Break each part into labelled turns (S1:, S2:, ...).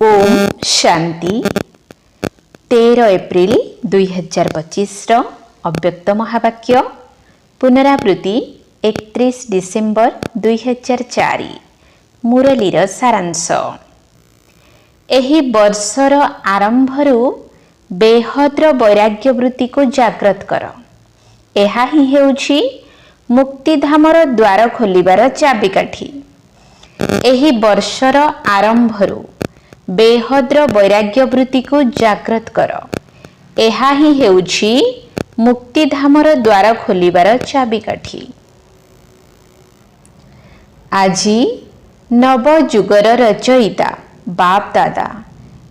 S1: Om Shanti 13 April 2025 अव्यक्त महावाक्य पुनरावृत्ति 31 डिसेम्बर 2004 मुरलीर सारांश। एही वर्षर आरंभरू बेहद्र वैराग्य वृत्ति को जागृत कर। एहा ही हेउछि मुक्तिधामर द्वार खोलिबार चाबिकाठी। एही वर्षर आरंभरू बेहद्र वैराग्य वृत्ति को जागृत कर। एहा ही हेउछि मुक्तिधामर द्वार खोलिबार चाबिकाठी। आजी नवजुगर रचयिता बाप दादा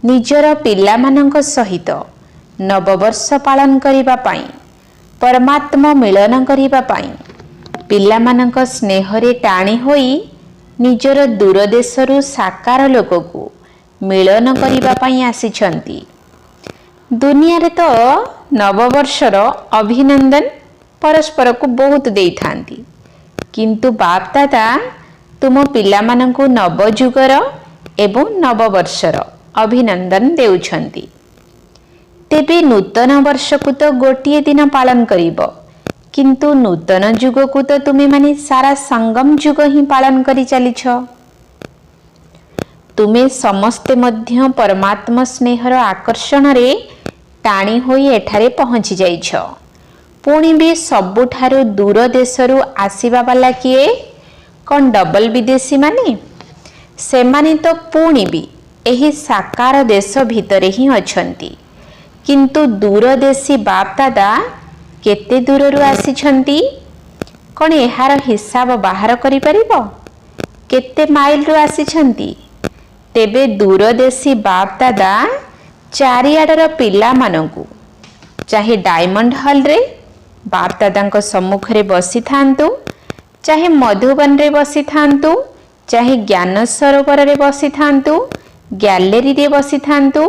S1: निजर पिलामानंक सहित नववर्ष पालन करिबा पाई परमात्मा मिलन करिबा पाई पिलामानंक स्नेहरे टाणी होई निजर दूर देशरु साकार लोककु मिलन करिबा पाई आसिछंती। दुनिया रे तो नववर्षर अभिनंदन परस्पर को बहुत देई थांती, किंतु बाप दादा तुम पिलामानंकु नवजुगर एवं नववर्षर अभिनंदन देउछंती। तेबे नूतन वर्ष को तो गोटिए दिन पालन करिब, किंतु नूतन जुग को तो तुमे माने सारा संगम जुग ही पालन करि चलिछ। तुमे समस्ते मध्य परमात्मा स्नेहर आकर्षण रे टाणी होई एठारे पहुंची जाइछ। पुणी भी सबुठारु दूर देशरु आसीबा वाला किए कौन डबल विदेशी माने सेमाने तो पुणी भी एही साकार देश भितरे ही अछंती, किंतु दूरदेशी बाप दादा केते दूररु आसीछंती कौन एहार हिसाब बाहर करि परिबो? केते माइल रु आसीछंती? तेबे दूरदेशी बाप दादा चारिआडर पिला मानंकु चाहे डायमंड हॉल रे बाप दादा सम्मुख रे बसी थांतु, चाहे मधुबन रे बसी थांतु, चाहे ज्ञान सरोवर रे बसी थांतु, गैलेरी रे बसी थांतु,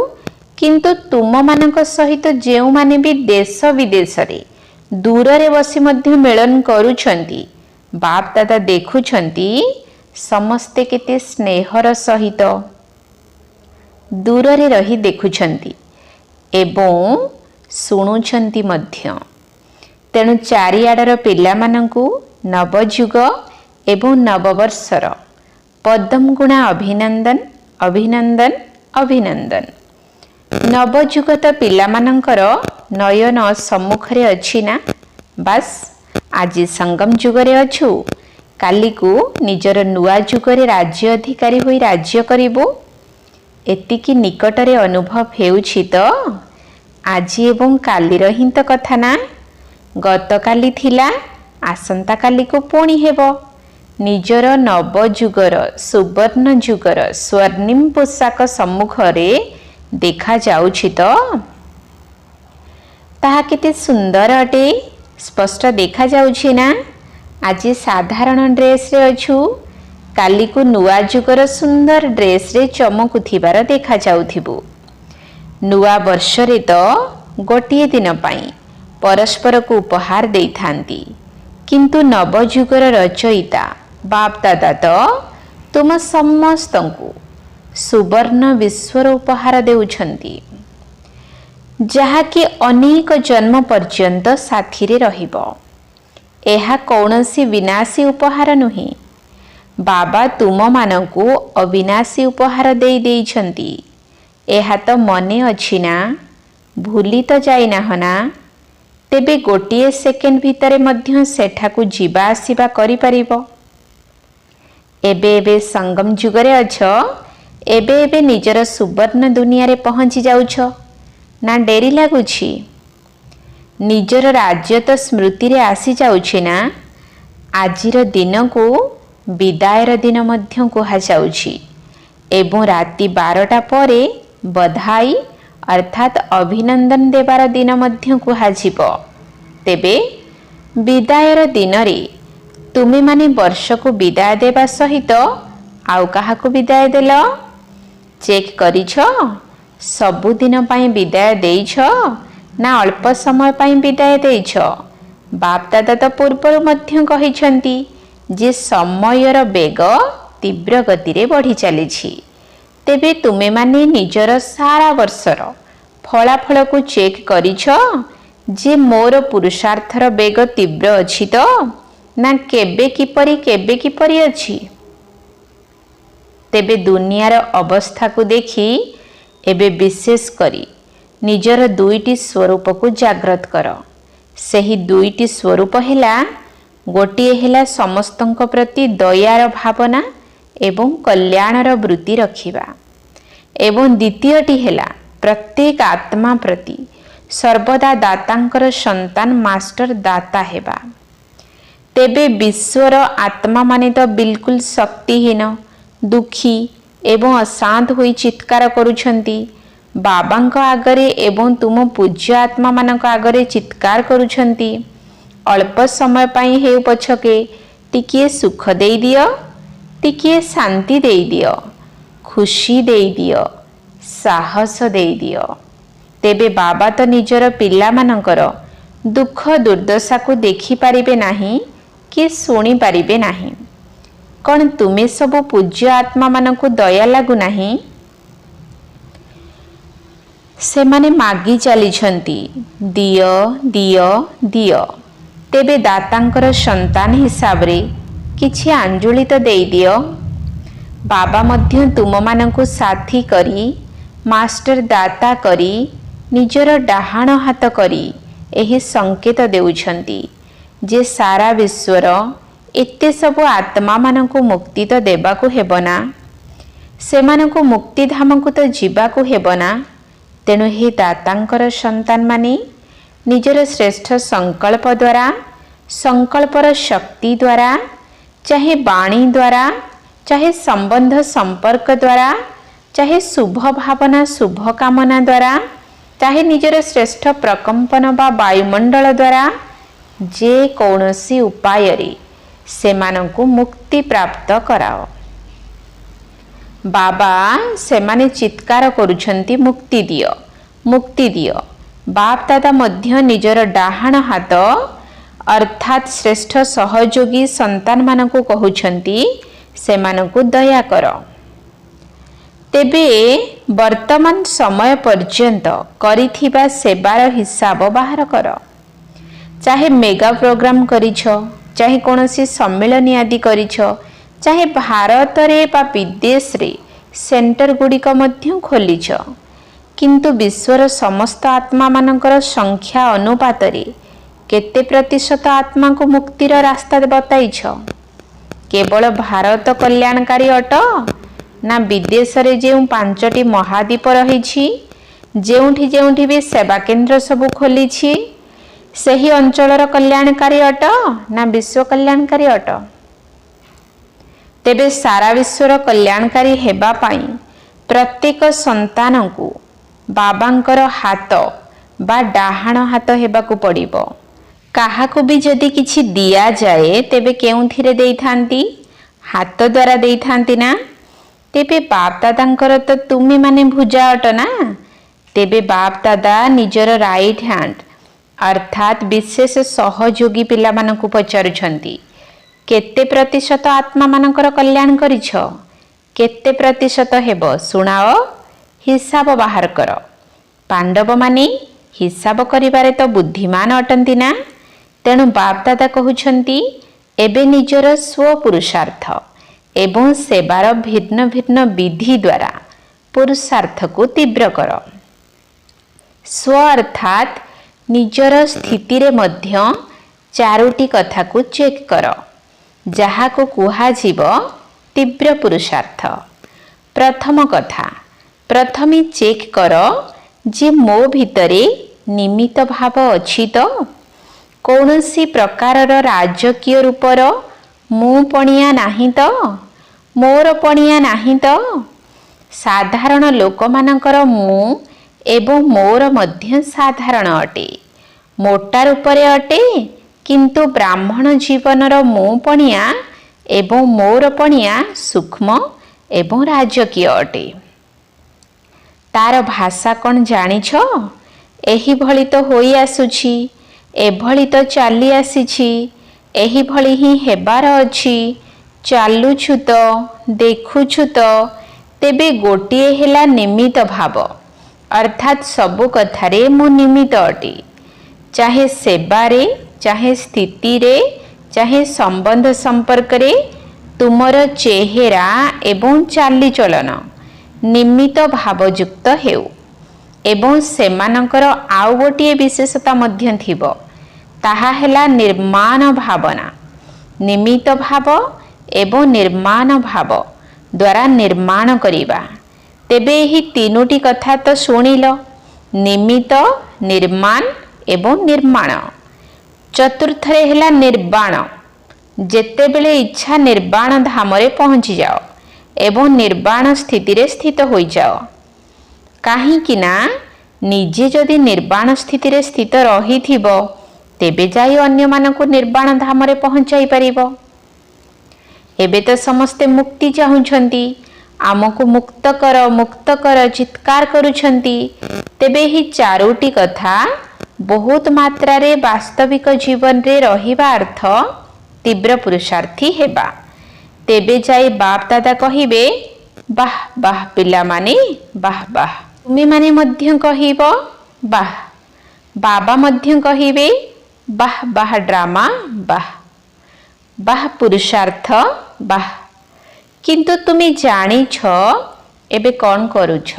S1: किंतु तुम मानक सहित जेउ माने भी देश विदेश रे दूर रे बसी मध्य मिलन करूछंती बाप दादा देखुछंती समस्ते केते स्नेहर सहित दूर रे रही देखुछंती एवं शुणुछंती मध्य। तेणु चारिआडर पिला मानंकु नवजुग एवं नववर्षर पद्म गुणा अभिनंदन अभिनंदन अभिनंदन। नवजुग तो पिला मानंकर नयन सम्मुख रे अछि ना, बस आज संगम जुगरे अछु, काली को निजर नुआ जुगरे राज्य अधिकारी होई राज्य करिबो एतिकी निकटरे अनुभव हेउछि तो आज एवं कालीर हिं तो कथा ना। गत काली थिला आसंता काली को पुणी हेबो। निजर नवजुगर सुवर्ण जुगर स्वर्णिम पोशाक सम्मुख रे देखा जाउछि तो ताहा केते सुंदर अटे, स्पष्ट देखा जाउछि ना। आज साधारण ड्रेस रे अछु, काली को नुआ जुगर सुंदर ड्रेस रे चमकुथिबार देखा जाउथिबो। नुआ वर्ष रे तो गोटिए दिन पाई परस्पर को उपहार देई थांती, किंतु नवजुगर रचयिता बाप दादा तो तुम समस्तंकु सुवर्ण विश्वर उपहार देउछंती, जहा कि अनेक जन्म पर्यंत साथी रे रहिबो। एहा कौनसी विनाशी उपहार नुहे। बाबा तुम मानंकु अविनाशी उपहार देई देइछंती। एहा तो मने अछि ना, भूली तो जाई ना ना। तेबे गोटिए सेकेंड भितरे मध्य सेठाकु जीवा आसीबा करि परिबो। एबे एबे संगम जुगरे अछ, एबे एबे निजर सुवर्ण दुनिया रे पहुंची जाउछ ना डेरी लागुछि? निजर राज्य तो स्मृति रे आसी जाउछि ना। आजिर दिन को विदायर दिन मध्य कुहा जाउछि एवं राति 12टा परे बधाई अर्थात अभिनंदन देवार दिन मध्य कुहा जिवो। तेबे विदायर दिन रे तुमे माने वर्ष को विदाय देवा सहित आउ काहाकु विदाय देल? चेक करिछ? सबु दिन पाई विदाय देइछ ना अल्प समय पाई विदाय देइछ? बाप दादा तो पूर्व मध्य कहिछंती जे समयर बेग तीव्र गति रे बढ़ी चली। तेबे तुमे माने निजर सारा वर्षर फलाफल को चेक करिछ जे मोर पुरुषार्थर बेग तीव्र अछि तो ना केबे किपरि अछि। तेबे दुनियार अवस्था को देखी एबे विशेष करी निजर दुईटी स्वरूप को जागृत कर। सही दुईटी स्वरूप हेला गोटिए हेला समस्तंक प्रति दयार भावना एवं कल्याणर वृत्ति रखिबा एवं द्वितीयटी हेला प्रत्येक आत्मा प्रति सर्वदा दातांकर संतान मास्टर दाता हेबा। तेबे विश्वर आत्मा माने तो बिल्कुल शक्तिहीन दुखी एवं अशांत होई चित्कार करुछंती बाबांक आगरे एवं तुम पूज्य आत्मा मानक आगरे चित्कार करुछंती अल्प समय पाई हेउ पछके टिकिए सुख देई दियो टिकिए शांति देई दियो खुशी देई दियो साहस देई दियो। तेबे बाबा तो निजर पिला मानकर दुख दुर्दशा को देखि पारिबे नाही कि सुनी पारिबे नाही। कौन तुमे सबु पूज्य आत्मा मानकु दया लागु नाही? से माने मागी चली छंती दियो दियो दियो। तेबे दातांकर संतान हिसाब रे किछि अंजुली तो देई दियो। बाबा मध्य तुम मानकु साथी करी मास्टर दाता करी निजर डाहाण हाथ करी एही संकेत देउछंती जे सारा विश्वर एते सबु आत्मा मानकु मुक्ति तो देबाकु हेबना सेमानकु मुक्ति धाम को तो जीवाकु हेबना। तेणु हे दातांकर संतान माने निजर श्रेष्ठ संकल्प द्वारा संकल्पर शक्ति द्वारा चाहे वाणी द्वारा चाहे संबंध संपर्क द्वारा चाहे शुभ भावना शुभ कामना द्वारा चाहे निजर श्रेष्ठ प्रकंपन बा वायुमंडल द्वारा जे कौनसी उपाय रे सेमानंकु मुक्ति प्राप्त कराओ। बाबा सेमाने चित्कार करुछंती मुक्ति दियो मुक्ति दियो। बाप दादा मध्य निजर डाहाण हाथ अर्थात श्रेष्ठ सहयोगी संतान मानकु कहुछंती सेमानकु दया कर। तेबे वर्तमान समय पर्यंत करिथिबा सेवार हिसाब बाहर कर। चाहे मेगा प्रोग्राम करिछ चाहे कोनोसी सम्मेलन आदि करिछ चाहे भारत रे बा विदेश रे सेंटर गुड़िक मध्य खोलिछ किंतु विश्वर समस्त आत्मा मानकर संख्या अनुपात रे केते प्रतिशत आत्मा को मुक्तिर रास्ता बताइछ? केवल भारत कल्याणकारी अट ना विदेश रे जेउ 5टी महाद्वीप रहिछि जेउठी जेउठी भी सेवा केंद्र सब खोलिछि सही अंचलर कल्याणकारी अट ना विश्व कल्याणकारी अट? तेबे सारा विश्वर कल्याणकारी हेबा पाई प्रत्येक संतान को बाबांकर हाथ बा डाहाण हाथ हेबाकु पड़िबो। काहाकु भी जदि किछि दिया जाए तेबे केउंथिरे देइथांती? हाथ द्वारा देइथांती ना? तेबे बाप दादांकर तो तुमी माने भुजा अट ना। तेबे बाप दादा निजर राइट हैंड अर्थात विशेष सहयोगी पिला मानकु पचारुछंती केते प्रतिशत आत्मा मानकर कल्याण करिछ? केते प्रतिशत हेबो सुनाओ हिसाब बाहर कर। पांडव माने हिसाब करिबारे तो बुद्धिमान अटंती ना। तेणु बाप दादा कहउछंती एबे निजर स्व पुरुषार्थ एवं सेवार भिन्न भिन्न विधि द्वारा पुरुषार्थ को तीव्र कर। स्व अर्थात निजर स्थिति रे मध्य 4टी कथा को चेक कर जहा को कुहा जीव तीव्र पुरुषार्थ। प्रथम कथा प्रथमे चेक कर जे मो भितरे निमित्त भाव अछि तो कौनसी प्रकारर राजकीय रूपर मु पणिया नाही तो मोर पणिया नाही तो साधारण लोक मानकर मु एवं मोर मध्य साधारण अटे मोटा रूपरे अटे किंतु ब्राह्मण जीवनर मु पणिया एवं मोर पणिया सूक्ष्म एवं राजकीय अटे। तार भाषा कौन जानिछ? एही भली तो होई आसुछि एभली तो चली आसीछि एही भली ही हेबार अछि चालुछु तो देखुछु तो ତେବେ ଗୋଟିଏ ହେଲା ନିମିତ୍ତ ଭାବ, ଅର୍ଥାତ୍ ସବୁ କଥାରେ ମୁଁ ନିମିତ୍ତ ଅଟେ। ଚାହେ ସେବାରେ, ଚାହେ ସ୍ଥିତିରେ, ଚାହେ ସମ୍ବନ୍ଧ ସମ୍ପର୍କରେ ତୁମର ଚେହେରା ଏବଂ ଚାଲିଚଳନ ନିମିତ୍ତ ଭାବଯୁକ୍ତ ହେଉ। ଏବଂ ସେମାନଙ୍କର ଆଉ ଗୋଟିଏ ବିଶେଷତା ମଧ୍ୟ ଥିବ, ତାହା ହେଲା ନିର୍ମାଣ ଭାବନା। ନିମିତ୍ତ ଭାବ ଏବଂ ନିର୍ମାଣ ଭାବ ଦ୍ୱାରା ନିର୍ମାଣ କରିବା। ତେବେ ଏହି ତିନୋଟି କଥା ତ ଶୁଣିଲ, ନିମିତ୍ତ, ନିର୍ମାଣ ଏବଂ ନିର୍ମାଣ। ଚତୁର୍ଥରେ ହେଲା ନିର୍ବାଣ। ଯେତେବେଳେ ଇଚ୍ଛା ନିର୍ବାଣ ଧାମରେ ପହଞ୍ଚିଯାଅ ଏବଂ ନିର୍ବାଣ ସ୍ଥିତିରେ ସ୍ଥିତ ହୋଇଯାଅ। କାହିଁକି ନା ନିଜେ ଯଦି ନିର୍ବାଣ ସ୍ଥିତିରେ ସ୍ଥିତ ରହିଥିବ, ତେବେ ଯାଇ ଅନ୍ୟମାନଙ୍କୁ ନିର୍ବାଣ ଧାମରେ ପହଞ୍ଚାଇ ପାରିବ। ଏବେ ତ ସମସ୍ତେ ମୁକ୍ତି ଚାହୁଁଛନ୍ତି, ଆମକୁ ମୁକ୍ତ କର ଚିତ୍କାର କରୁଛନ୍ତି। ତେବେ ଏହି ଚାରୋଟି କଥା ବହୁତ ମାତ୍ରାରେ ବାସ୍ତବିକ ଜୀବନରେ ରହିବା ଅର୍ଥ ତୀବ୍ର ପୁରୁଷାର୍ଥୀ ହେବା। ତେବେ ଯାଇ ବାପ ଦାଦା କହିବେ, ବାଃ ବାଃ ପିଲାମାନେ, ବାଃ ବାଃ। ତୁମେମାନେ ମଧ୍ୟ କହିବ ବାଃ। ବାବା ମଧ୍ୟ କହିବେ ବାଃ ବାଃ ଡ୍ରାମା, ବାଃ ବାଃ ପୁରୁଷାର୍ଥ, ବାଃ। କିନ୍ତୁ ତୁମେ ଜାଣିଛ ଏବେ କ'ଣ କରୁଛ?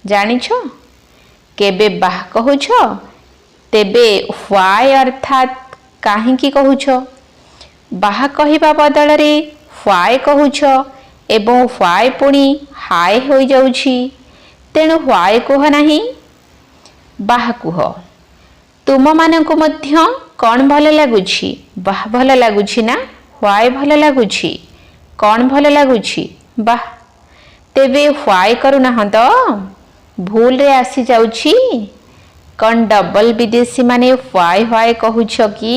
S1: ଜାଣିଛ? କେବେ ବାଃ କହୁଛ, ତେବେ ହ୍ୱାଏ ଅର୍ଥାତ୍ କାହିଁକି କହୁଛ? ବାଃ କହିବା ବଦଳରେ ହ୍ୱାଏ କହୁଛ ଏବଂ ହ୍ୱାଏ ପୁଣି ହାଏ ହୋଇଯାଉଛି। ତେଣୁ ହ୍ୱାଏ କୁହ ନାହିଁ, ବାଃ କୁହ। ତୁମମାନଙ୍କୁ ମଧ୍ୟ କ'ଣ ଭଲ ଲାଗୁଛି? ବାଃ ଭଲ ଲାଗୁଛି ନା ହ୍ୱାଏ ଭଲ ଲାଗୁଛି? କ'ଣ ଭଲ ଲାଗୁଛି? ବାଃ। ତେବେ ହ୍ୱାଏ କରୁନାହଁ ତ? ଭୁଲରେ ଆସିଯାଉଛି। କ'ଣ ଡବଲ ବିଦେଶୀ ମାନେ ହ୍ୱାଏ ହ୍ୱାଏ କହୁଛ କି?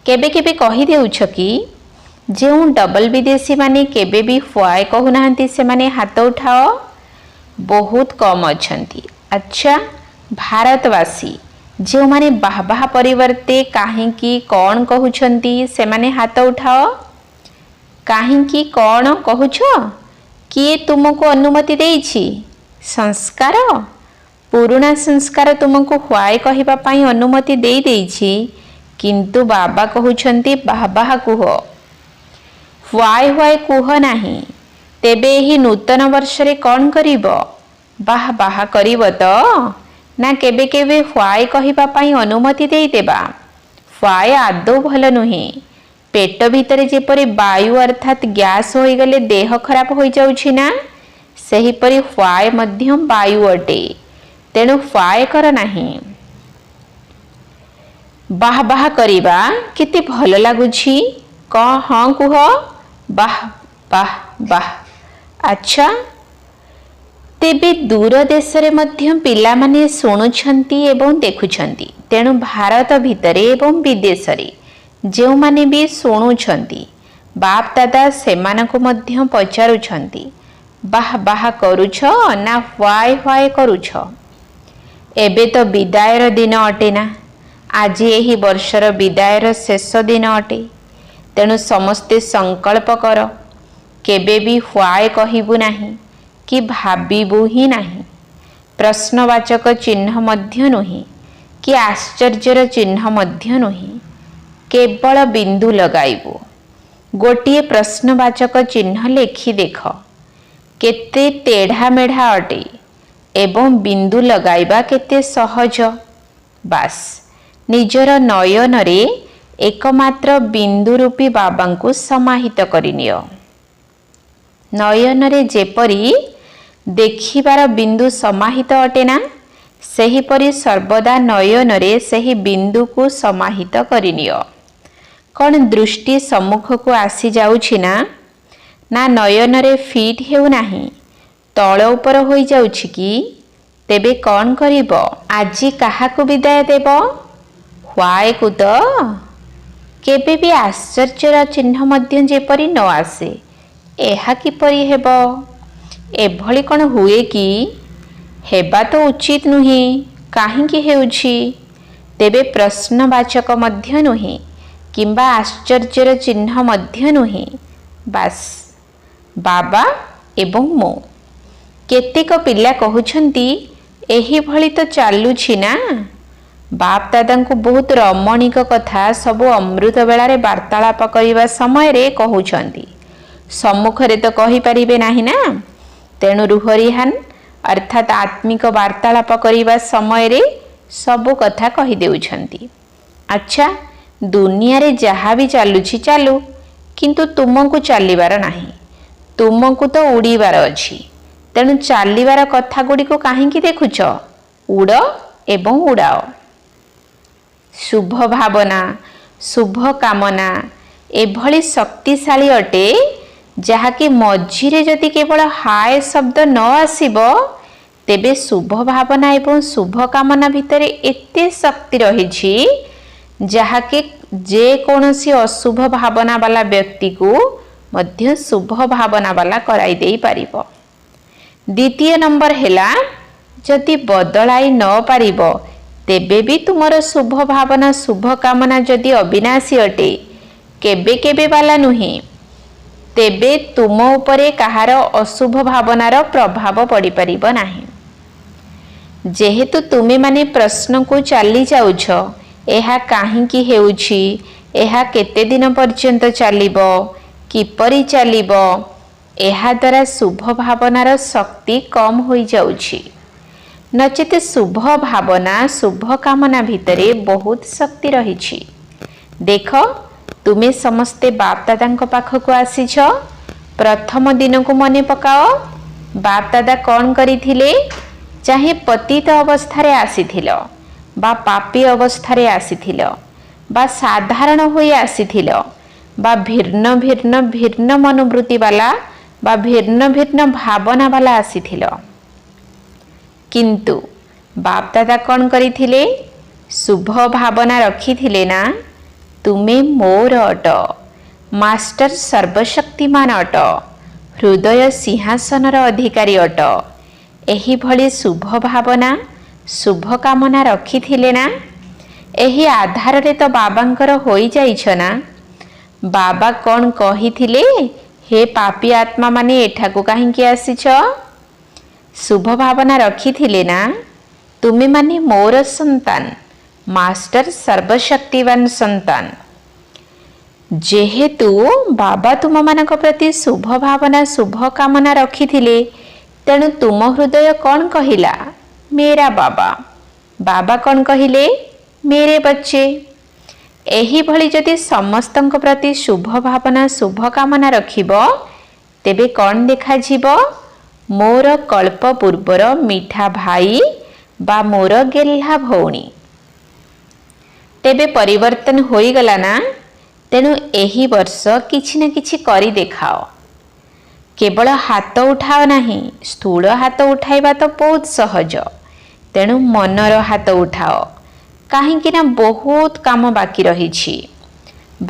S1: କେବେ କେବେ କହିଦେଉଛ କି? ଯେଉଁ ଡବଲ ବିଦେଶୀ ମାନେ କେବେ ବି ହ୍ୱାଏ କହୁନାହାନ୍ତି ସେମାନେ ହାତ ଉଠାଅ। ବହୁତ କମ୍ ଅଛନ୍ତି। ଆଚ୍ଛା, ଭାରତବାସୀ ଯେଉଁମାନେ ବାଃ ବାଃ ପରିବର୍ତ୍ତେ କାହିଁକି କ'ଣ କହୁଛନ୍ତି ସେମାନେ ହାତ ଉଠାଅ। କାହିଁକି କ'ଣ କହୁଛ? କିଏ ତୁମକୁ ଅନୁମତି ଦେଇଛି? ସଂସ୍କାର? ପୁରୁଣା ସଂସ୍କାର ତୁମକୁ ହ୍ୱାଏ କହିବା ପାଇଁ ଅନୁମତି ଦେଇଛି, କିନ୍ତୁ ବାବା କହୁଛନ୍ତି ବାଃ ବାଃ କୁହ, ହ୍ୱାଏ ହ୍ୱାଏ କୁହ ନାହିଁ। ତେବେ ଏହି ନୂତନ ବର୍ଷରେ କ'ଣ କରିବ? ବାଃ ବାଃ କରିବ ତ? ନା କେବେ କେବେ ହ୍ୱାଏ କହିବା ପାଇଁ ଅନୁମତି ଦେଇଦେବା? ହ୍ୱାଏ ଆଦୌ ଭଲ ନୁହେଁ। ପେଟ ଭିତରେ ଯେପରି ବାୟୁ ଅର୍ଥାତ୍ ଗ୍ୟାସ୍ ହୋଇଗଲେ ଦେହ ଖରାପ ହୋଇଯାଉଛି ନା, ସେହିପରି ହ୍ୱାଏ ମଧ୍ୟ ବାୟୁ ଅଟେ। ତେଣୁ ହ୍ୱାଏ କର ନାହିଁ। ବାଃ ବାଃ କରିବା କେତେ ଭଲ ଲାଗୁଛି, ହଁ କୁହ, ବାଃ ବାଃ ବାଃ। ଆଚ୍ଛା, ତେବେ ଦୂର ଦେଶରେ ମଧ୍ୟ ପିଲାମାନେ ଶୁଣୁଛନ୍ତି ଏବଂ ଦେଖୁଛନ୍ତି। ତେଣୁ ଭାରତ ଭିତରେ ଏବଂ ବିଦେଶରେ ଯେଉଁମାନେ ବି ଶୁଣୁଛନ୍ତି, ବାପ ଦାଦା ସେମାନଙ୍କୁ ମଧ୍ୟ ପଚାରୁଛନ୍ତି, ବାଃ ବାଃ କରୁଛ ନା ହ୍ୱାଏ ହ୍ୱାଏ କରୁଛ? ଏବେ ତ ବିଦାୟର ଦିନ ଅଟେ ନା? ଆଜି ଏହି ବର୍ଷର ବିଦାୟର ଶେଷ ଦିନ ଅଟେ। ତେଣୁ ସମସ୍ତେ ସଂକଳ୍ପ କର, କେବେ ବି ହ୍ୱାଏ କହିବୁ ନାହିଁ କି ଭାବିବୁ ହିଁ ନାହିଁ। ପ୍ରଶ୍ନବାଚକ ଚିହ୍ନ ମଧ୍ୟ ନୁହେଁ କି ଆଶ୍ଚର୍ଯ୍ୟର ଚିହ୍ନ ମଧ୍ୟ ନୁହେଁ। କେବଳ ବିନ୍ଦୁ ଲଗାଇବୁ। ଗୋଟିଏ ପ୍ରଶ୍ନବାଚକ ଚିହ୍ନ ଲେଖି ଦେଖ, କେତେ ତେଢ଼ା ମେଢ଼ା ଅଟେ ଏବଂ ବିନ୍ଦୁ ଲଗାଇବା କେତେ ସହଜ। ବାସ୍, ନିଜର ନୟନରେ ଏକମାତ୍ର ବିନ୍ଦୁ ରୂପୀ ବାବାଙ୍କୁ ସମାହିତ କରିନିଅ। ନୟନରେ ଯେପରି ଦେଖିବାର ବିନ୍ଦୁ ସମାହିତ ଅଟେ ନା, ସେହିପରି ସର୍ବଦା ନୟନରେ ସେହି ବିନ୍ଦୁକୁ ସମାହିତ କରିନିଅ। କ'ଣ ଦୃଷ୍ଟି ସମ୍ମୁଖକୁ ଆସିଯାଉଛି ନା? ନା ନୟନରେ ଫିଟ୍ ହେଉନାହିଁ, ତଳ ଉପର ହୋଇଯାଉଛି କି? ତେବେ କ'ଣ କରିବ? ଆଜି କାହାକୁ ବିଦାୟ ଦେବ? ହ୍ୱାଏକୁ ତ? କେବେ ବି ଆଶ୍ଚର୍ଯ୍ୟର ଚିହ୍ନ ମଧ୍ୟ ଯେପରି ନ ଆସେ। ଏହା କିପରି ହେବ? ଏଭଳି କ'ଣ ହୁଏ କି? ହେବା ତ ଉଚିତ ନୁହେଁ। କାହିଁକି ହେଉଛି? ତେବେ ପ୍ରଶ୍ନବାଚକ ମଧ୍ୟ ନୁହେଁ କିମ୍ବା ଆଶ୍ଚର୍ଯ୍ୟର ଚିହ୍ନ ମଧ୍ୟ ନୁହେଁ। ବାସ୍, ବାବା ଏବଂ ମୁଁ। କେତେକ ପିଲା କହୁଛନ୍ତି ଏହିଭଳି ତ ଚାଲୁଛି ନା। ବାପ୍ ଦାଦାଙ୍କୁ ବହୁତ ରମଣୀକ କଥା ସବୁ ଅମୃତ ବେଳାରେ ବାର୍ତ୍ତାଳାପ କରିବା ସମୟରେ କହୁଛନ୍ତି, ସମ୍ମୁଖରେ ତ କହିପାରିବେ ନାହିଁ ନା। ତେଣୁ ରୁହ ରିହାନ ଅର୍ଥାତ୍ ଆତ୍ମିକ ବାର୍ତ୍ତାଳାପ କରିବା ସମୟରେ ସବୁ କଥା କହିଦେଉଛନ୍ତି। ଆଚ୍ଛା, ଦୁନିଆରେ ଯାହା ବି ଚାଲୁଛି ଚାଲୁ, କିନ୍ତୁ ତୁମକୁ ଚାଲିବାର ନାହିଁ। ତୁମକୁ ତ ଉଡ଼ିବାର ଅଛି। ତେଣୁ ଚାଲିବାର କଥା ଗୁଡ଼ିକୁ କାହିଁକି ଦେଖୁଛ? ଉଡ଼ ଏବଂ ଉଡ଼ାଅ। ଶୁଭ ଭାବନା, ଶୁଭ କାମନା ଏଭଳି ଶକ୍ତିଶାଳୀ ଅଟେ, ଯାହାକି ମଝିରେ ଯଦି କେବଳ ହାୟ ଶବ୍ଦ ନ ଆସିବ, ତେବେ ଶୁଭ ଭାବନା ଏବଂ ଶୁଭ କାମନା ଭିତରେ ଏତେ ଶକ୍ତି ରହିଛି, ଯାହାକି ଯେକୌଣସି ଅଶୁଭ ଭାବନା ବାଲା ବ୍ୟକ୍ତିକୁ ମଧ୍ୟ ଶୁଭ ଭାବନା ବାଲା କରାଇ ଦେଇପାରିବ। ଦ୍ୱିତୀୟ ନମ୍ବର ହେଲା, ଯଦି ବଦଳାଇ ନ ପାରିବ, ତେବେ ବି ତୁମର ଶୁଭ ଭାବନା ଶୁଭ କାମନା ଯଦି ଅବିନାଶୀ ଅଟେ, କେବେ କେବେ ବାଲା ନୁହେଁ, ତେବେ ତୁମ ଉପରେ କାହାର ଅଶୁଭ ଭାବନାର ପ୍ରଭାବ ପଡ଼ିପାରିବ ନାହିଁ। ଯେହେତୁ ତୁମେମାନେ ପ୍ରଶ୍ନକୁ ଚାଲି ଯାଉଛ, ଏହା କାହିଁକି ହେଉଛି, ଏହା କେତେ ଦିନ ପର୍ଯ୍ୟନ୍ତ ଚାଲିବ, କିପରି ଚାଲିବ, ଏହାଦ୍ୱାରା ଶୁଭ ଭାବନାର ଶକ୍ତି କମ୍ ହୋଇଯାଉଛି। ନଚେତ ଶୁଭ ଭାବନା ଶୁଭ କାମନା ଭିତରେ ବହୁତ ଶକ୍ତି ରହିଛି। ଦେଖ, ତୁମେ ସମସ୍ତେ ବାପ୍ ଦାଦାଙ୍କ ପାଖକୁ ଆସିଛ। ପ୍ରଥମ ଦିନକୁ ମନେ ପକାଅ, ବାପ୍ ଦାଦା କ'ଣ କରିଥିଲେ? ଚାହେଁ ପତିତ ଅବସ୍ଥାରେ ଆସିଥିଲ, ବା ପାପୀ ଅବସ୍ଥାରେ ଆସିଥିଲ, ବା ସାଧାରଣ ହୋଇ ଆସିଥିଲ, ବା ଭିନ୍ନ ଭିନ୍ନ ମନୋବୃତ୍ତି ବାଲା ବା ଭିନ୍ନ ଭିନ୍ନ ଭାବନା ବାଲା ଆସିଥିଲ, କିନ୍ତୁ ବାପ୍ ଦାଦା କ'ଣ କରିଥିଲେ? ଶୁଭ ଭାବନା ରଖିଥିଲେ ନା। ତୁମେ ମୋର ଅଟ, ମାଷ୍ଟର ସର୍ବଶକ୍ତିମାନ ଅଟ, ହୃଦୟ ସିଂହାସନର ଅଧିକାରୀ ଅଟ। ଏହିଭଳି ଶୁଭ ଭାବନା ଶୁଭ କାମନା ରଖିଥିଲେ ନା। ଏହି ଆଧାରରେ ତ ବାବାଙ୍କର ହୋଇଯାଇଛ ନା। ବାବା କ'ଣ କହିଥିଲେ? ହେ ପାପୀ ଆତ୍ମାମାନେ ଏଠାକୁ କାହିଁକି ଆସିଛ? ଶୁଭ ଭାବନା ରଖିଥିଲେ ନା। ତୁମେମାନେ ମୋର ସନ୍ତାନ, ମାଷ୍ଟର ସର୍ବଶକ୍ତିବାନ ସନ୍ତାନ। ଯେହେତୁ ବାବା ତୁମମାନଙ୍କ ପ୍ରତି ଶୁଭ ଭାବନା ଶୁଭ କାମନା ରଖିଥିଲେ, ତେଣୁ ତୁମ ହୃଦୟ କ'ଣ କହିଲା? ମେରା ବାବା। ବାବା କ'ଣ କହିଲେ? ମେରେ ବଚ୍ଚେ। ଏହିଭଳି ଯଦି ସମସ୍ତଙ୍କ ପ୍ରତି ଶୁଭ ଭାବନା ଶୁଭ କାମନା ରଖିବ, ତେବେ କ'ଣ ଦେଖାଯିବ? ମୋର କଳ୍ପ ପୂର୍ବର ମିଠା ଭାଇ ବା ମୋର ଗେହ୍ଲା ଭଉଣୀ। ତେବେ ପରିବର୍ତ୍ତନ ହୋଇଗଲା ନା। ତେଣୁ ଏହି ବର୍ଷ କିଛି ନା କିଛି କରି ଦେଖାଅ। କେବଳ ହାତ ଉଠାଅ ନାହିଁ। ସ୍ଥୂଳ ହାତ ଉଠାଇବା ତ ବହୁତ ସହଜ, ତେଣୁ ମନର ହାତ ଉଠାଅ, କାହିଁକି ନା ବହୁତ କାମ ବାକି ରହିଛି।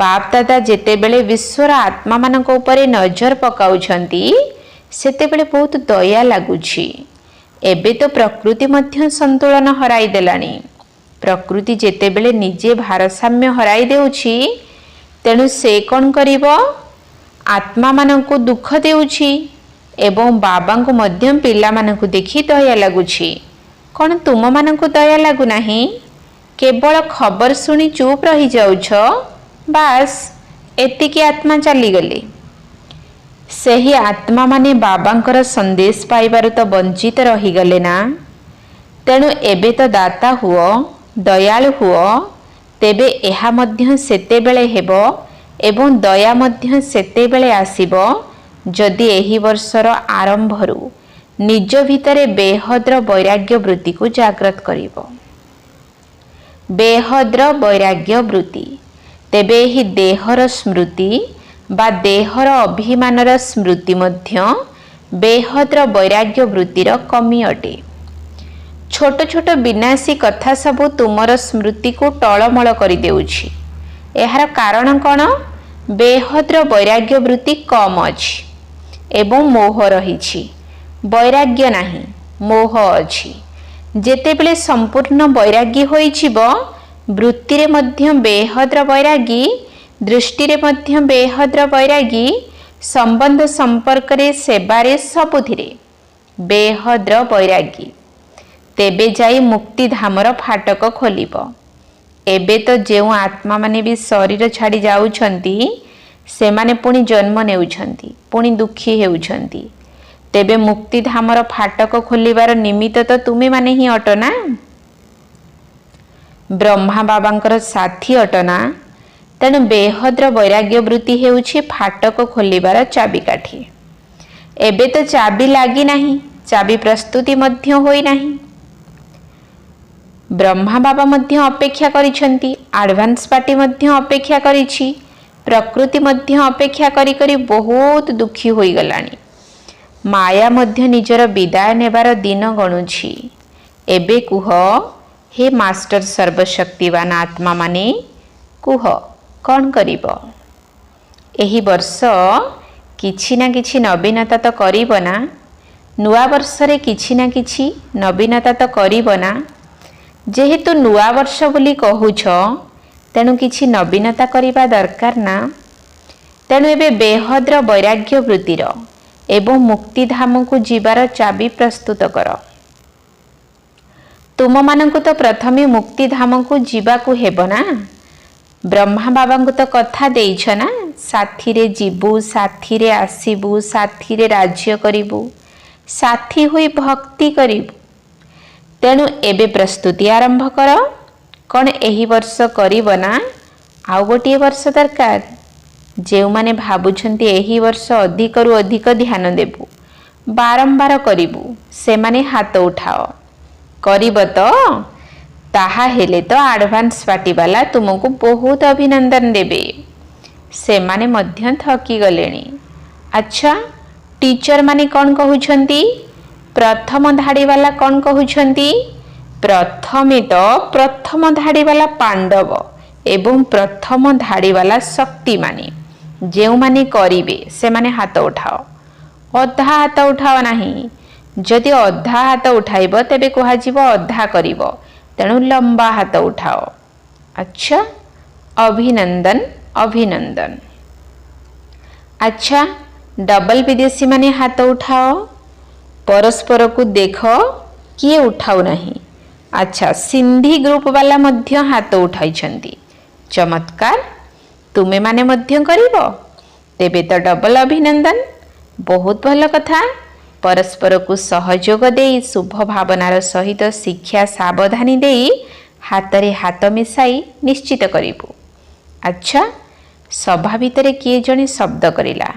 S1: ବାପ୍ ଦାଦା ଯେତେବେଳେ ବିଶ୍ୱର ଆତ୍ମାମାନଙ୍କ ଉପରେ ନଜର ପକାଉଛନ୍ତି, ସେତେବେଳେ ବହୁତ ଦୟା ଲାଗୁଛି। ଏବେ ତ ପ୍ରକୃତି ମଧ୍ୟ ସନ୍ତୁଳନ ହରାଇ ଦେଲାଣି। ପ୍ରକୃତି ଯେତେବେଳେ ନିଜେ ଭାରସାମ୍ୟ ହରାଇ ଦେଉଛି, ତେଣୁ ସେ କ'ଣ କରିବ? ଆତ୍ମାମାନଙ୍କୁ ଦୁଃଖ ଦେଉଛି ଏବଂ ବାବାଙ୍କୁ ମଧ୍ୟ ପିଲାମାନଙ୍କୁ ଦେଖି ଦୟା ଲାଗୁଛି। କ'ଣ ତୁମମାନଙ୍କୁ ଦୟା ଲାଗୁନାହିଁ? କେବଳ ଖବର ଶୁଣି ଚୁପ୍ ରହିଯାଉଛ। ବାସ୍, ଏତିକି ଆତ୍ମା ଚାଲିଗଲେ। ସେହି ଆତ୍ମାମାନେ ବାବାଙ୍କର ସନ୍ଦେଶ ପାଇବାରୁ ତ ବଞ୍ଚିତ ରହିଗଲେ ନା। ତେଣୁ ଏବେ ତ ଦାତା ହୁଅ, ଦୟାଳୁ ହୁଅ। ତେବେ ଏହା ମଧ୍ୟ ସେତେବେଳେ ହେବ ଏବଂ ଦୟା ମଧ୍ୟ ସେତେବେଳେ ଆସିବ, ଯଦି ଏହି ବର୍ଷର ଆରମ୍ଭରୁ ନିଜ ଭିତରେ ବେହଦ୍ର ବୈରାଗ୍ୟ ବୃତ୍ତିକୁ ଜାଗ୍ରତ କରିବ। ବେହଦ୍ର ବୈରାଗ୍ୟ ବୃତ୍ତି। ତେବେ ଏହି ଦେହର ସ୍ମୃତି ବା ଦେହର ଅଭିମାନର ସ୍ମୃତି ମଧ୍ୟ ବେହଦ୍ର ବୈରାଗ୍ୟ ବୃତ୍ତିର କମି ଅଟେ। ଛୋଟ ଛୋଟ ବିନାଶୀ କଥା ସବୁ ତୁମର ସ୍ମୃତିକୁ ଟଳମଳ କରିଦେଉଛି। ଏହାର କାରଣ କ'ଣ? ବେହଦ୍ର ବୈରାଗ୍ୟ ବୃତ୍ତି କମ୍ ଅଛି ଏବଂ ମୋହ ରହିଛି। ବୈରାଗ୍ୟ ନାହିଁ, ମୋହ ଅଛି। ଯେତେବେଳେ ସମ୍ପୂର୍ଣ୍ଣ ବୈରାଗୀ ହୋଇଯିବ, ବୃତ୍ତିରେ ମଧ୍ୟ ବେହଦ୍ର ବୈରାଗୀ, ଦୃଷ୍ଟିରେ ମଧ୍ୟ ବେହଦ୍ର ବୈରାଗୀ, संबंध संपर्क रे सेवारे सबुथिरे बेहद्र बैरागी तेबे जाई मुक्ति धामर फाटक खोलिब। एबे तो जेउ आत्मा माने भी शरीर छाड़ी जाउछंती सेमाने पुणी जन्म नेउछंती पुणी दुखी हेउछंती। तेबे मुक्ति धामर फाटक खोलिबार निमित्त तो तुमे माने ही अटना। ब्रह्मा बाबांकर साथी अटना। तेणु बेहद्र वैराग्य वृत्ति हेउछि फाटक खोलिबार चाबिकाठी। एबे तो चाबी लागी नाही, चाबी प्रस्तुति मध्य होई नाही। ब्रह्मा बाबा मध्य अपेक्षा करिछंती, एडवांस पार्टी मध्य अपेक्षा करिछि, प्रकृति मध्य अपेक्षा करी करी बहुत दुखी होई गलानी। माया मध्य निजर विदाय नेबार दिन गणुछि। एबे कुह हे मास्टर सर्वशक्तिवान आत्मा माने कुह कौन करिब? एही वर्ष किछि ना किछि नवीनता तो करिब ना? नुआ वर्ष रे किछि ना किछि नवीनता तो करिब ना? जेहेतु नुआ वर्ष बोली कहूछ तेणु किछि नवीनता करिबा दरकार ना। तेणु एबे बेहद्र वैराग्य वृत्तिर एवं मुक्ति धाम को जीवार चाबी प्रस्तुत कर। तुम मानंकु तो प्रथमे मुक्ति धाम को जीवा को हेबो ना। ब्रह्मा बाबा को तो कथा देइछ ना, साथी रे जीवु, साथी रे आसीबु, साथी रे राज्य करिबु, साथी होई भक्ति करिबु। तेणु एबे प्रस्तुति आरंभ कर। कौन एही वर्ष करिब ना आउ गोटे वर्ष दरकार? जेउ माने भाबुछंती एही वर्ष अधिक रु अधिक ध्यान देबु, बारंबार करिबु, से माने हाथ उठाओ। करिब तो? ताहा हेले तो एडवांस पार्टी वाला तुमको बहुत अभिनंदन देबे। से माने मध्य थकी गलेनी। अच्छा टीचर माने कौन कहउछंती? प्रथम धाड़ी वाला कौन कहउछंती? प्रथमे तो प्रथम धाड़ी वाला पांडव एवं प्रथम धाड़ी वाला शक्ति माने जेउ माने करिवे से माने हाथ उठाओ। अधा हाथ उठाओ नाही। जदि अधा हाथ उठाइब तेबे कहा जीव अधा करिब। तेणु लंबा हाथ उठाओ। अच्छा अभिनंदन अभिनंदन। अच्छा डबल विदेशी माने हाथ उठाओ। परस्पर को देख किए उठाऊ नहीं। अच्छा सिंधी ग्रुप वाला मध्य हाथ उठाइछंती। चमत्कार तुमे माने मध्य करिब? तेबे तो डबल अभिनंदन। बहुत भल कथा। परस्पर को सहयोग देई शुभ भावनार सहित शिक्षा सावधानी देई हाथ रे हाथ मिसाई निश्चित करिबु। अच्छा सभा भितरे किए जणे शब्द करिला।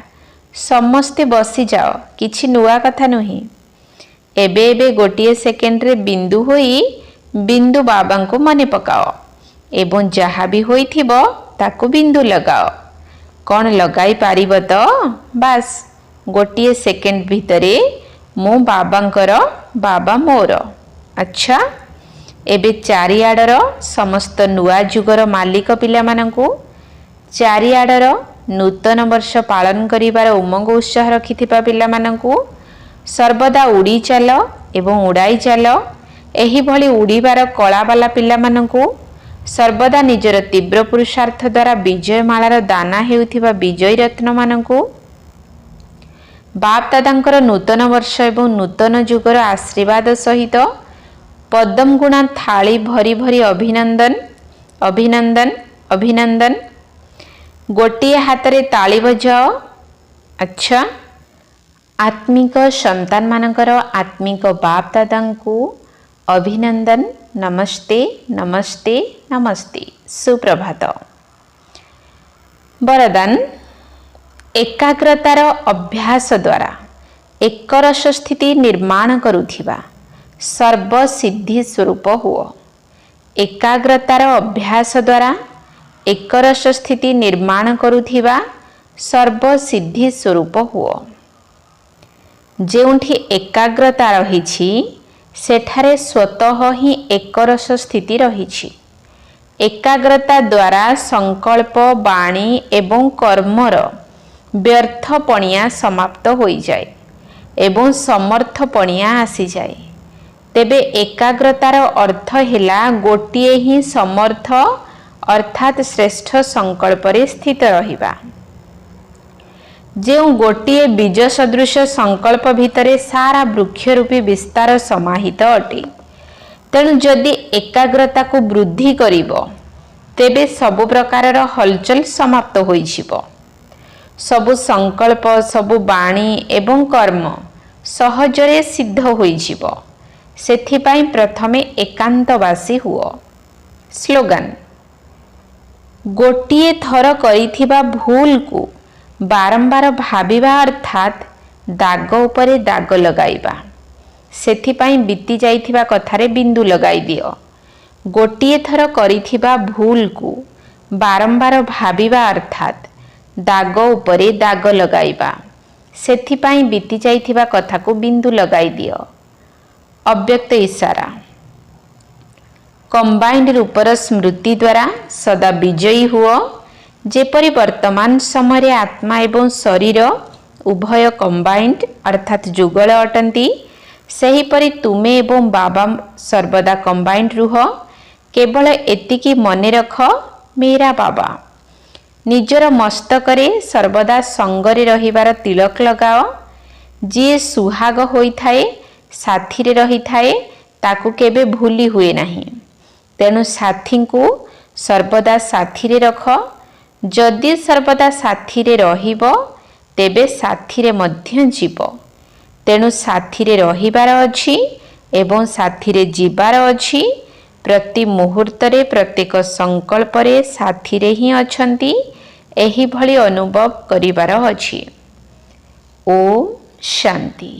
S1: समस्ते बसी जाओ, किछि नुआ कथा नुही। एबे एबे गोटिए सेकेंड रे बिंदु होई बिंदु बाबा को मने पकाओ एवं जहा भी होइथिबो ताकू बिंदु लगाओ। कौन लगाई पारिब तो? बास गोटिए सेकेंड भितरे मो बाबांकर बाबा मोर। अच्छा एबे चारिआडर समस्त नुआ जुगर मालिक पिला मानंकु, चारिआडर नूतन वर्ष पालन करिबार उमंग उत्साह रखिथिबा पिला मानंकु सर्वदा उड़ी चल एवं उड़ाई चल। एही भली उड़ीबार कला वाला पिला मानंकु सर्वदा निजर तीव्र पुरुषार्थ द्वारा विजय मालार दाना हेउथिबा विजय रत्न मानंकु बाप दादांकर नूतन वर्ष एवं नूतन जुगर आशीर्वाद सहित पद्म गुणा थाली भरी भरी अभिनंदन अभिनंदन अभिनंदन। गोटिए हाथ रे ताली बजाओ। अच्छा आत्मिक संतान मानकर आत्मिक बाप दादांकु अभिनंदन। नमस्ते नमस्ते नमस्ते। सुप्रभात। वरदान एकाग्रतार अभ्यास द्वारा एक रस स्थिति निर्माण करुथिबा सर्वसिद्धि स्वरूप हुओ। एकाग्रतार अभ्यास द्वारा एक रस स्थिति निर्माण करुथिबा सर्वसिद्धि स्वरूप हुओ। जेउठी एकाग्रता रहिछि सेठारे स्वतः ही एक रस स्थिति रहिछि। एकाग्रता द्वारा संकल्प वाणी एवं कर्मर व्यर्थपणिया समाप्त हो जाए एवं समर्थपणिया आसी जाए। तेबे एकाग्रतार अर्थ हैला गोटिए ही समर्थ अर्थात श्रेष्ठ संकल्प रे स्थित रहिबा। ଯେଉଁ ଗୋଟିଏ ବୀଜ ସଦୃଶ ସଂକଳ୍ପ ଭିତରେ ସାରା ବୃକ୍ଷରୂପୀ ବିସ୍ତାର ସମାହିତ ଅଟେ। ତେଣୁ ଯଦି ଏକାଗ୍ରତାକୁ ବୃଦ୍ଧି କରିବ ତେବେ ସବୁ ପ୍ରକାରର ହଲଚଲ ସମାପ୍ତ ହୋଇଯିବ। ସବୁ ସଂକଳ୍ପ, ସବୁ ବାଣୀ ଏବଂ କର୍ମ ସହଜରେ ସିଦ୍ଧ ହୋଇଯିବ। ସେଥିପାଇଁ ପ୍ରଥମେ ଏକାନ୍ତବାସୀ ହୁଅ। ସ୍ଲୋଗାନ: ଗୋଟିଏ ଥର କରିଥିବା ଭୁଲକୁ ବାରମ୍ବାର ଭାବିବା ଅର୍ଥାତ୍ ଦାଗ ଉପରେ ଦାଗ ଲଗାଇବା। ସେଥିପାଇଁ ବିତି ଯାଇଥିବା କଥାରେ ବିନ୍ଦୁ ଲଗାଇ ଦିଅ। ଗୋଟିଏ ଥର କରିଥିବା ଭୁଲକୁ ବାରମ୍ବାର ଭାବିବା ଅର୍ଥାତ୍ ଦାଗ ଉପରେ ଦାଗ ଲଗାଇବା। ସେଥିପାଇଁ ବିତି ଯାଇଥିବା କଥାକୁ ବିନ୍ଦୁ ଲଗାଇ ଦିଅ। ଅବ୍ୟକ୍ତ ଇଶାରା: କମ୍ବାଇନ୍ଡ ରୂପର ସ୍ମୃତି ଦ୍ୱାରା ସଦା ବିଜୟୀ ହୁଅ। ଯେପରି ବର୍ତ୍ତମାନ ସମୟରେ ଆତ୍ମା ଏବଂ ଶରୀର ଉଭୟ କମ୍ବାଇନ୍ଡ ଅର୍ଥାତ୍ ଯୁଗଳ ଅଟନ୍ତି, ସେହିପରି ତୁମେ ଏବଂ ବାବା ସର୍ବଦା କମ୍ବାଇନ୍ଡ ରୁହ। କେବଳ ଏତିକି ମନେ ରଖ, ମେରା ବାବା। ନିଜର ମସ୍ତକରେ ସର୍ବଦା ସଙ୍ଗରେ ରହିବାର ତିଳକ ଲଗାଅ। ଯିଏ ସୁହାଗ ହୋଇଥାଏ, ସାଥିରେ ରହିଥାଏ, ତାକୁ କେବେ ଭୁଲି ହୁଏ ନାହିଁ। ତେଣୁ ସାଥୀଙ୍କୁ ସର୍ବଦା ସାଥିରେ ରଖ। ଯଦି ସର୍ବଦା ସାଥିରେ ରହିବ ତେବେ ସାଥିରେ ମଧ୍ୟ ଯିବ। ତେଣୁ ସାଥିରେ ରହିବାର ଅଛି ଏବଂ ସାଥିରେ ଯିବାର ଅଛି। ପ୍ରତି ମୁହୂର୍ତ୍ତରେ, ପ୍ରତ୍ୟେକ ସଂକଳ୍ପରେ ସାଥିରେ ହିଁ ଅଛନ୍ତି, ଏହିଭଳି ଅନୁଭବ କରିବାର ଅଛି। ଓମ୍ ଶାନ୍ତି।